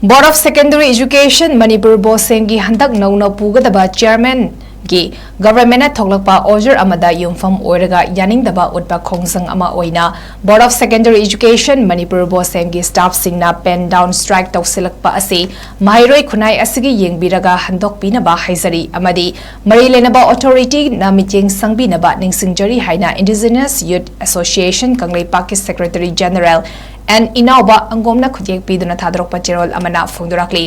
Board of Secondary Education Manipur Bosenggi handak nauna pugadaba chairman gi government na thoklakpa order amada yumfam oiraga yaningdaba utpa khongsang ama oina Board of Secondary Education Manipur Bosenggi staff singna pen down strike tawsilakpa ase mahairoi khunai asigi yengbiraga handok pinaba haizari amadi mari lenaba authority na meeting sangbinaba ningsingjari haina Indigenous Youth Association 𝗕𝗢𝗥𝗕𝗏 Secretary General and inauba angomna khujek piduna thadrok pacherol amana phungdurakli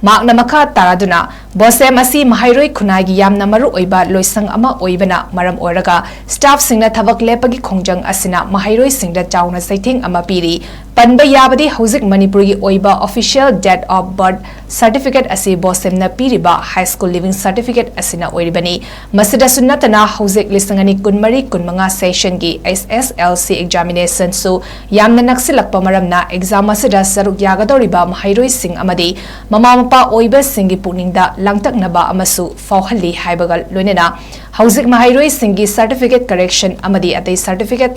makna makha taraduna bosem asi mahairoi khunai gi yamna maru oiba loisang ama oibana maram oraga staff singna thabak lepagi khongjang asina mahairoi singda chauna saithing ama piri panba yabadi hauzik manipur gi oiba official date of birth certificate asi bosem na piriba high school living certificate asina oiribani masida sunnatana hauzik lisangani kunmari kunmanga session gi SSLC examination su yamna naksilakpa maramna exam asida saruk yagadoriba mahairoi sing amadi mama mapa oiba singi pukningda langtaknaba amasu fauhalli haibagal loinena hauzik mahairoi singi certificate correction amadi atei certificate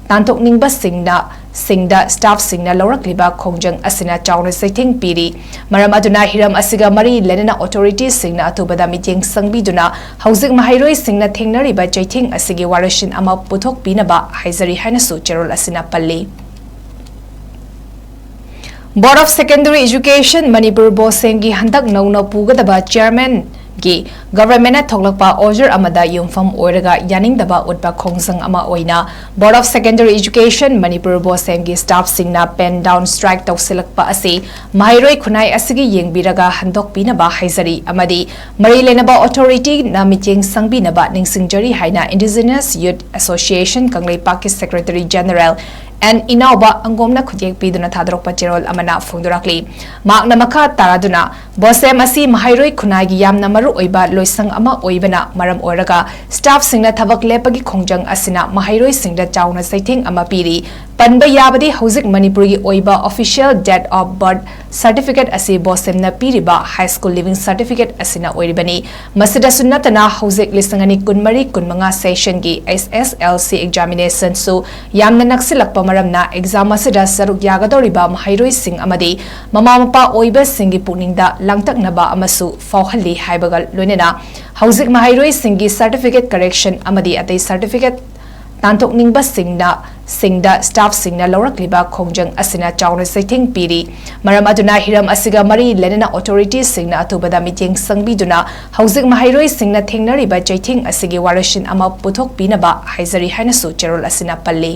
tantok ningba singda staff singna laurakliba khongjang asina chauna saithing piri maram aduna hiram asiga mari lenena authorities singna atubada meeting sangbiduna hauzik mahairoi singna thengnariba chaithing asigi warashin ama puthok pinaba haizari hainasu cherol asina palli Board of Secondary Education Manipur Bosenggi handak nauna pugadaba chairman gi government na thoklakpa order amada yumfam oiraga yaningdaba utpa khongsang ama oina Board of Secondary Education Manipur Bosenggi staff singna pen down strike tawsilakpa ase mahairoi khunai asigi yengbiraga handok pinaba haizari amadi mari lenaba authority na meeting sangbinaba ningsingjari haina Indigenous Youth Association 𝗕𝗢𝗥𝗕𝗏 Secretary General and inauba angomna khujek piduna thadrok pacherol amana phungdurakli makna makha taraduna bosem asi mahairoi khunai gi yamna maru oiba loisang ama oibana maram oraga staff singna thabak lepagi khongjang asina mahairoi singda chauna saithing ama piri panba yabadi hauzik manipur gi oiba official date of birth certificate asi bosem na piriba high school living certificate asina oiribani masida sunnatana hauzik lisangani kunmari kunmanga session gi SSLC examination su yamna naksilakpa maramna exam asida saruk yagadoriba mahairoi sing amadi mama mapa oiba singi pukningda langtaknaba amasu fauhalli haibagal loinena hauzik mahairoi singi certificate correction amadi atei certificate tantok ningba singda staff singna laurakliba khongjang asina chauna saithing piri maram aduna hiram asiga mari lenena authorities singna atubada meeting sangbiduna hauzik mahairoi singna thengnariba chaithing asigi warashin ama puthok pinaba haizari hainasu cherol asina palli